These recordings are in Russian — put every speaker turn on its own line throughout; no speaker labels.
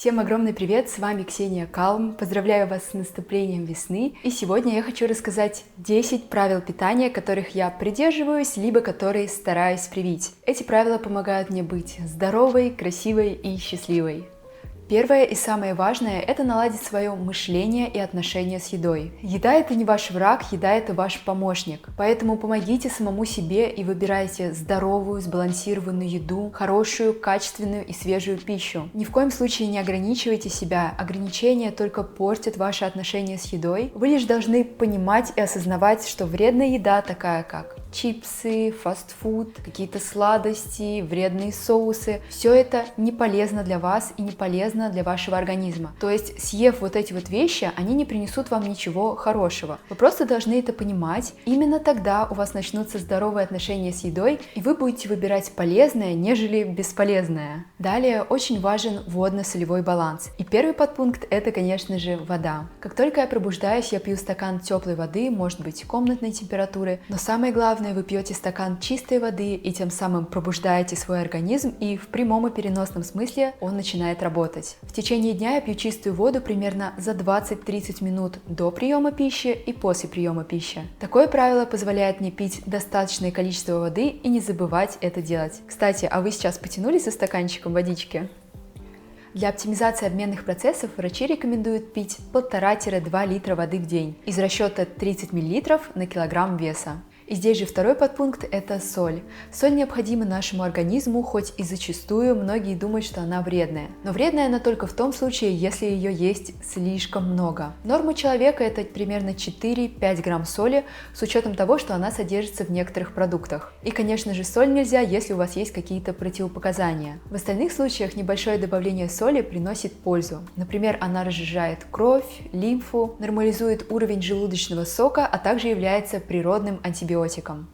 Всем огромный привет, с вами Ксения Калм. Поздравляю вас с наступлением весны. И сегодня я хочу рассказать 10 правил питания, которых я придерживаюсь, либо которые стараюсь привить. Эти правила помогают мне быть здоровой, красивой и счастливой. Первое и самое важное – это наладить свое мышление и отношение с едой. Еда – это не ваш враг, еда – это ваш помощник. Поэтому помогите самому себе и выбирайте здоровую, сбалансированную еду, хорошую, качественную и свежую пищу. Ни в коем случае не ограничивайте себя. Ограничения только портят ваши отношения с едой. Вы лишь должны понимать и осознавать, что вредная еда, такая как чипсы, фастфуд, какие-то сладости, вредные соусы, все это не полезно для вас и не полезно для вашего организма. То есть, съев вот эти вот вещи, они не принесут вам ничего хорошего. Вы просто должны это понимать. Именно тогда у вас начнутся здоровые отношения с едой, и вы будете выбирать полезное, нежели бесполезное. Далее очень важен водно-солевой баланс. И первый подпункт – это, конечно же, вода. Как только я пробуждаюсь, я пью стакан теплой воды, может быть, комнатной температуры, но самое главное, вы пьете стакан чистой воды и тем самым пробуждаете свой организм, и в прямом и переносном смысле он начинает работать. В течение дня я пью чистую воду примерно за 20-30 минут до приема пищи и после приема пищи. Такое правило позволяет мне пить достаточное количество воды и не забывать это делать. Кстати, а вы сейчас потянулись за стаканчиком водички? Для оптимизации обменных процессов врачи рекомендуют пить 1,5-2 литра воды в день из расчета 30 мл на килограмм веса. И здесь же второй подпункт – это соль. Соль необходима нашему организму, хоть и зачастую многие думают, что она вредная. Но вредная она только в том случае, если ее есть слишком много. Норма человека – это примерно 4-5 грамм соли, с учетом того, что она содержится в некоторых продуктах. И, конечно же, соль нельзя, если у вас есть какие-то противопоказания. В остальных случаях небольшое добавление соли приносит пользу. Например, она разжижает кровь, лимфу, нормализует уровень желудочного сока, а также является природным антибиотиком.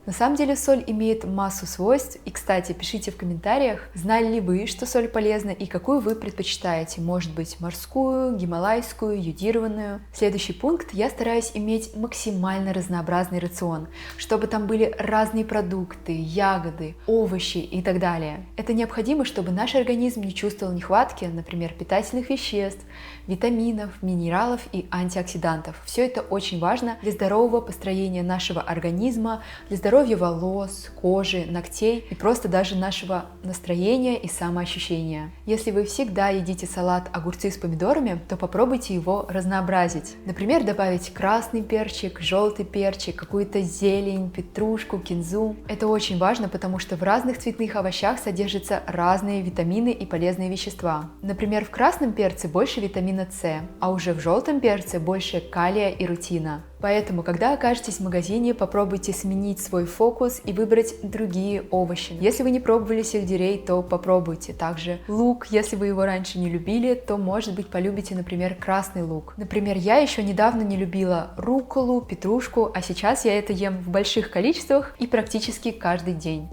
На самом деле соль имеет массу свойств, и, кстати, пишите в комментариях, знали ли вы, что соль полезна и какую вы предпочитаете, может быть морскую, гималайскую, йодированную. Следующий пункт: я стараюсь иметь максимально разнообразный рацион, чтобы там были разные продукты, ягоды, овощи и так далее. Это необходимо, чтобы наш организм не чувствовал нехватки, например, питательных веществ, витаминов, минералов и антиоксидантов. Все это очень важно для здорового построения нашего организма, для здоровья волос, кожи, ногтей и просто даже нашего настроения и самоощущения. Если вы всегда едите салат огурцы с помидорами, то попробуйте его разнообразить. Например, добавить красный перчик, желтый перчик, какую-то зелень, петрушку, кинзу. Это очень важно, потому что в разных цветных овощах содержатся разные витамины и полезные вещества. Например, в красном перце больше витамина С, а уже в желтом перце больше калия и рутина. Поэтому, когда окажетесь в магазине, попробуйте сменить свой фокус и выбрать другие овощи. Если вы не пробовали сельдерей, то попробуйте. Также лук, если вы его раньше не любили, то, может быть, полюбите, например, красный лук. Например, я еще недавно не любила рукколу, петрушку, а сейчас я это ем в больших количествах и практически каждый день.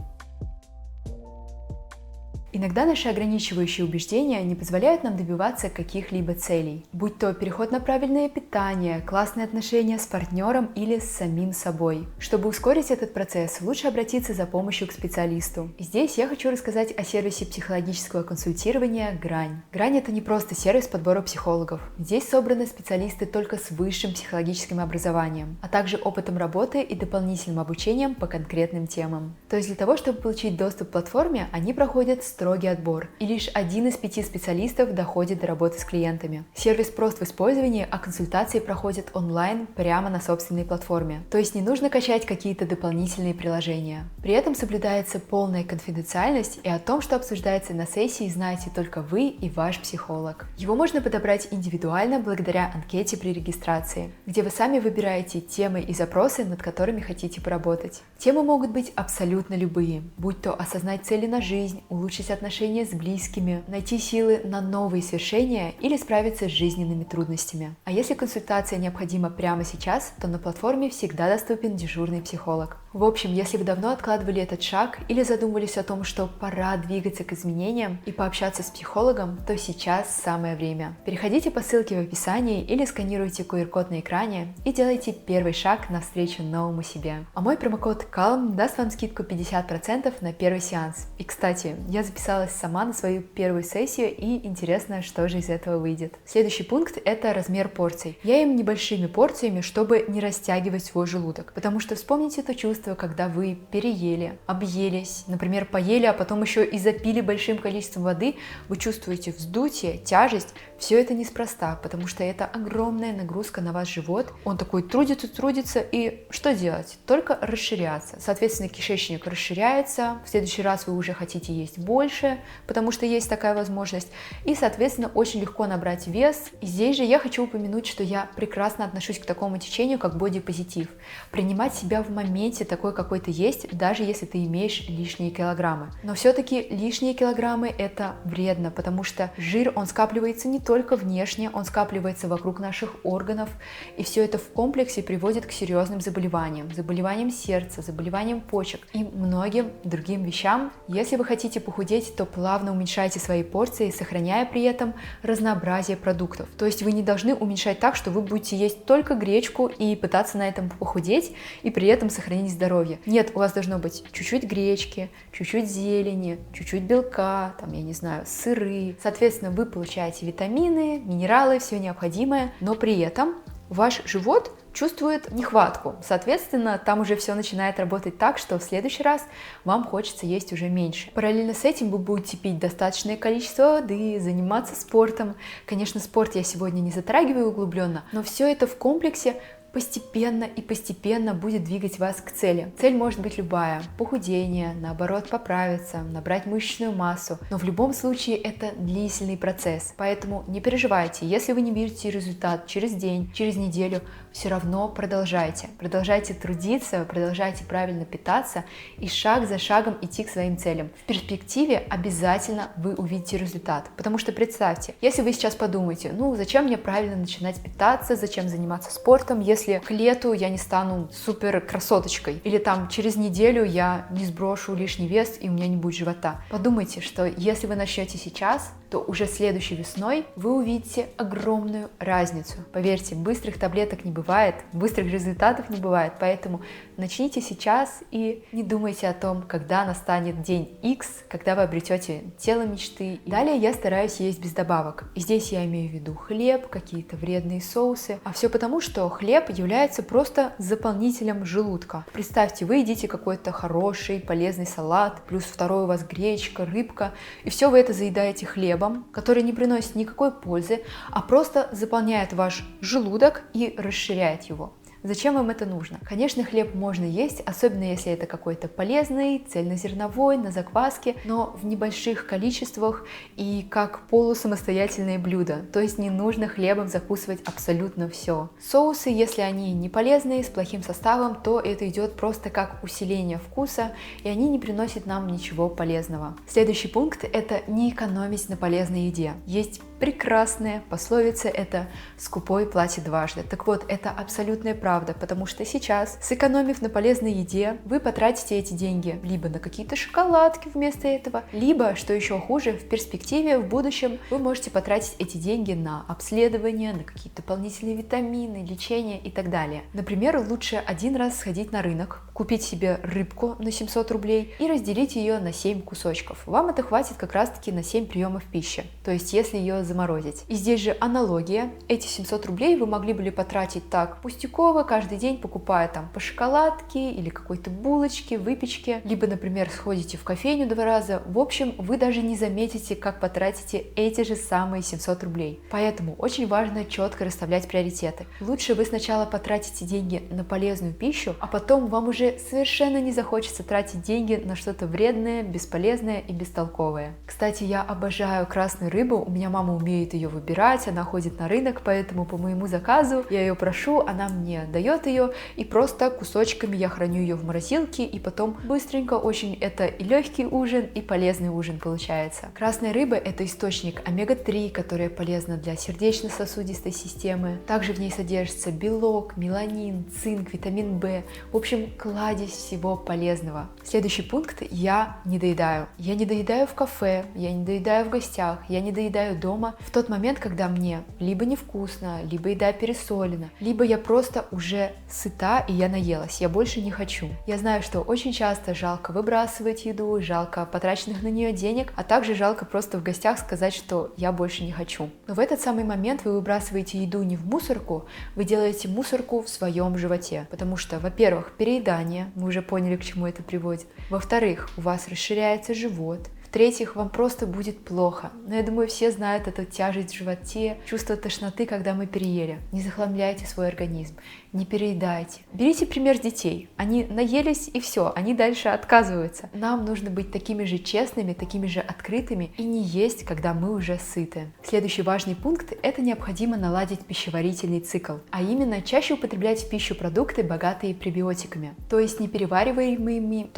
Иногда наши ограничивающие убеждения не позволяют нам добиваться каких-либо целей, будь то переход на правильное питание, классные отношения с партнером или с самим собой. Чтобы ускорить этот процесс, лучше обратиться за помощью к специалисту. И здесь я хочу рассказать о сервисе психологического консультирования «Грань». «Грань» — это не просто сервис подбора психологов. Здесь собраны специалисты только с высшим психологическим образованием, а также опытом работы и дополнительным обучением по конкретным темам. То есть для того, чтобы получить доступ к платформе, они проходят строгий отбор, и лишь 1 из 5 специалистов доходит до работы с клиентами. Сервис прост в использовании, а консультации проходят онлайн прямо на собственной платформе. То есть не нужно качать какие-то дополнительные приложения. При этом соблюдается полная конфиденциальность, и о том, что обсуждается на сессии, знаете только вы и ваш психолог. Его можно подобрать индивидуально благодаря анкете при регистрации, где вы сами выбираете темы и запросы, над которыми хотите поработать. Темы могут быть абсолютно любые, будь то осознать цели на жизнь, улучшить отношения с близкими, найти силы на новые свершения или справиться с жизненными трудностями. А если консультация необходима прямо сейчас, то на платформе всегда доступен дежурный психолог. В общем, если вы давно откладывали этот шаг или задумывались о том, что пора двигаться к изменениям и пообщаться с психологом, то сейчас самое время. Переходите по ссылке в описании или сканируйте QR-код на экране и делайте первый шаг навстречу новому себе. А мой промокод CALM даст вам скидку 50% на первый сеанс. И, кстати, я записалась сама на свою первую сессию, и интересно, что же из этого выйдет. Следующий пункт – это размер порций. Я ем небольшими порциями, чтобы не растягивать свой желудок, потому что вспомните то чувство, когда вы переели, объелись, например, поели, а потом еще и запили большим количеством воды, вы чувствуете вздутие, тяжесть. Все это неспроста, потому что это огромная нагрузка на ваш живот. Он такой трудится, и что делать? Только расширяться. Соответственно, кишечник расширяется, в следующий раз вы уже хотите есть больше, потому что есть такая возможность, и, соответственно, очень легко набрать вес. И здесь же я хочу упомянуть, что я прекрасно отношусь к такому течению, как бодипозитив. Принимать себя в моменте такой, какой ты есть, даже если ты имеешь лишние килограммы. Но все-таки лишние килограммы это вредно, потому что жир, он скапливается не только внешне, он скапливается вокруг наших органов, и все это в комплексе приводит к серьезным заболеваниям, заболеваниям сердца, заболеваниям почек и многим другим вещам. Если вы хотите похудеть, то плавно уменьшайте свои порции, сохраняя при этом разнообразие продуктов. То есть вы не должны уменьшать так, что вы будете есть только гречку и пытаться на этом похудеть, и при этом сохранить здоровье. Нет, у вас должно быть чуть-чуть гречки, чуть-чуть зелени, чуть-чуть белка, там, я не знаю, сыры. Соответственно, вы получаете витамины, минералы, все необходимое, но при этом ваш живот чувствует нехватку. Соответственно, там уже все начинает работать так, что в следующий раз вам хочется есть уже меньше. Параллельно с этим вы будете пить достаточное количество воды, заниматься спортом. Конечно, спорт я сегодня не затрагиваю углубленно, но все это в комплексе постепенно будет двигать вас к цели. Цель может быть любая. Похудение, наоборот, поправиться, набрать мышечную массу. Но в любом случае это длительный процесс. Поэтому не переживайте, если вы не видите результат через день, через неделю, все равно продолжайте. Продолжайте трудиться, продолжайте правильно питаться и шаг за шагом идти к своим целям. В перспективе обязательно вы увидите результат. Потому что представьте, если вы сейчас подумаете, зачем мне правильно начинать питаться, зачем заниматься спортом, если к лету я не стану супер красоточкой, или там через неделю я не сброшу лишний вес и у меня не будет живота. Подумайте, что если вы начнете сейчас, то уже следующей весной вы увидите огромную разницу. Поверьте, быстрых таблеток не бывает, быстрых результатов не бывает, поэтому начните сейчас и не думайте о том, когда настанет день X, когда вы обретете тело мечты. Далее я стараюсь есть без добавок. И здесь я имею в виду хлеб, какие-то вредные соусы, а все потому, что хлеб является просто заполнителем желудка. Представьте, вы едите какой-то хороший, полезный салат, плюс второй у вас гречка, рыбка, и все вы это заедаете хлебом, который не приносит никакой пользы, а просто заполняет ваш желудок и расширяет его. Зачем вам это нужно? Конечно, хлеб можно есть, особенно если это какой-то полезный, цельнозерновой, на закваске, но в небольших количествах и как полусамостоятельное блюдо. То есть не нужно хлебом закусывать абсолютно все. Соусы, если они не полезные, с плохим составом, то это идет просто как усиление вкуса, и они не приносят нам ничего полезного. Следующий пункт – это не экономить на полезной еде. Есть прекрасная пословица, это «скупой платит дважды». Так вот, это абсолютная правда, потому что сейчас, сэкономив на полезной еде, вы потратите эти деньги либо на какие-то шоколадки вместо этого, либо, что еще хуже, в перспективе, в будущем, вы можете потратить эти деньги на обследование, на какие-то дополнительные витамины, лечение и так далее. Например, лучше один раз сходить на рынок, купить себе рыбку на 700 рублей и разделить ее на 7 кусочков. Вам это хватит как раз-таки на 7 приемов пищи, то есть если ее заморозить. И здесь же аналогия. Эти 700 рублей вы могли бы потратить так пустяково, каждый день покупая там по шоколадке или какой-то булочке, выпечке, либо, например, сходите в кофейню 2 раза. В общем, вы даже не заметите, как потратите эти же самые 700 рублей. Поэтому очень важно четко расставлять приоритеты. Лучше вы сначала потратите деньги на полезную пищу, а потом вам уже совершенно не захочется тратить деньги на что-то вредное, бесполезное и бестолковое. Кстати, я обожаю красную рыбу, у меня мама умеет ее выбирать, она ходит на рынок, поэтому по моему заказу я ее прошу, она мне дает ее, и просто кусочками я храню ее в морозилке, и потом быстренько очень это и легкий ужин, и полезный ужин получается. Красная рыба – это источник омега-3, которая полезна для сердечно-сосудистой системы. Также в ней содержится белок, меланин, цинк, витамин В. В общем, классный кладезь всего полезного. Следующий пункт: я не доедаю. Я не доедаю в кафе, я не доедаю в гостях, я не доедаю дома в тот момент, когда мне либо невкусно, либо еда пересолена, либо я просто уже сыта и я наелась, я больше не хочу. Я знаю, что очень часто жалко выбрасывать еду, жалко потраченных на нее денег, а также жалко просто в гостях сказать, что я больше не хочу. Но в этот самый момент вы выбрасываете еду не в мусорку, вы делаете мусорку в своем животе. Потому что, во-первых, переедание, мы уже поняли, к чему это приводит. Во-вторых, у вас расширяется живот. В-третьих, вам просто будет плохо. Но я думаю, все знают эту тяжесть в животе, чувство тошноты, когда мы переели. Не захламляйте свой организм, не переедайте. Берите пример с детей. Они наелись и все, они дальше отказываются. Нам нужно быть такими же честными, такими же открытыми и не есть, когда мы уже сыты. Следующий важный пункт – это необходимо наладить пищеварительный цикл, а именно чаще употреблять в пищу продукты, богатые пребиотиками, то есть неперевариваемыми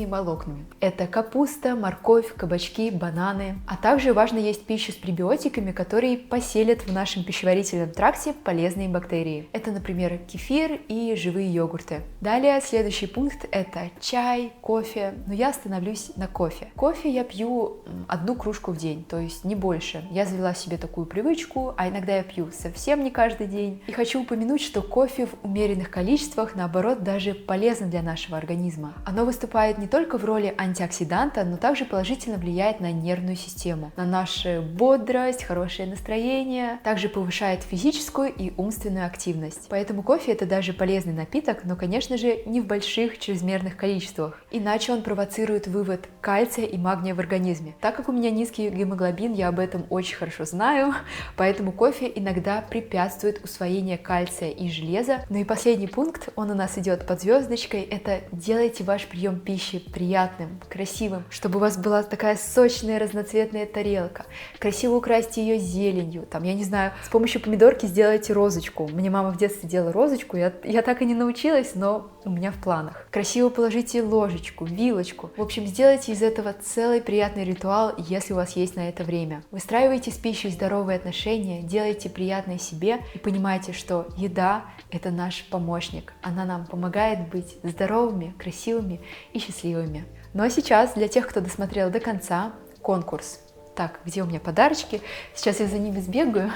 волокнами. Это капуста, морковь, кабачки, бананы. А также важно есть пищу с пребиотиками, которые поселят в нашем пищеварительном тракте полезные бактерии. Это, например, кефир и живые йогурты. Далее, следующий пункт – это чай, кофе. Но я остановлюсь на кофе. Кофе я пью 1 кружку в день, то есть не больше. Я завела себе такую привычку, а иногда я пью совсем не каждый день. И хочу упомянуть, что кофе в умеренных количествах, наоборот, даже полезно для нашего организма. Оно выступает не только в роли антиоксиданта, но также положительно влияет на нервную систему, на нашу бодрость, хорошее настроение, также повышает физическую и умственную активность. Поэтому кофе – это даже полезный напиток, но, конечно же, не в больших чрезмерных количествах. Иначе он провоцирует вывод кальция и магния в организме. Так как у меня низкий гемоглобин, я об этом очень хорошо знаю, поэтому кофе иногда препятствует усвоению кальция и железа. Ну и последний пункт, он у нас идет под звездочкой, это делайте ваш прием пищи приятным, красивым, чтобы у вас была такая сочная разноцветная тарелка. Красиво украсьте ее зеленью, там, я не знаю, с помощью помидорки сделайте розочку. Мне мама в детстве делала розочку, я так и не научилась, но у меня в планах. Красиво положите ложечку, вилочку. В общем, сделайте из этого целый приятный ритуал, если у вас есть на это время. Выстраивайте с пищей здоровые отношения, делайте приятное себе и понимайте, что еда – это наш помощник. Она нам помогает быть здоровыми, красивыми и счастливыми. Ну а сейчас, для тех, кто досмотрел до конца, конкурс. Так, где у меня подарочки? Сейчас я за ними сбегаю.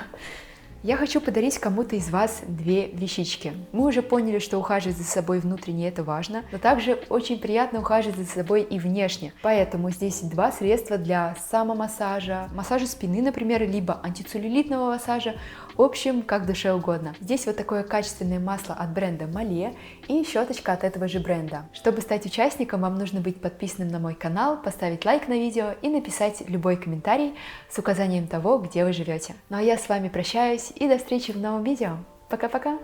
Я хочу подарить кому-то из вас 2 вещички. Мы уже поняли, что ухаживать за собой внутренне это важно, но также очень приятно ухаживать за собой и внешне. Поэтому здесь 2 средства для самомассажа, массажа спины, например, либо антицеллюлитного массажа. В общем, как душе угодно. Здесь вот такое качественное масло от бренда Мале и щеточка от этого же бренда. Чтобы стать участником, вам нужно быть подписанным на мой канал, поставить лайк на видео и написать любой комментарий с указанием того, где вы живете. Ну а я с вами прощаюсь и до встречи в новом видео. Пока-пока!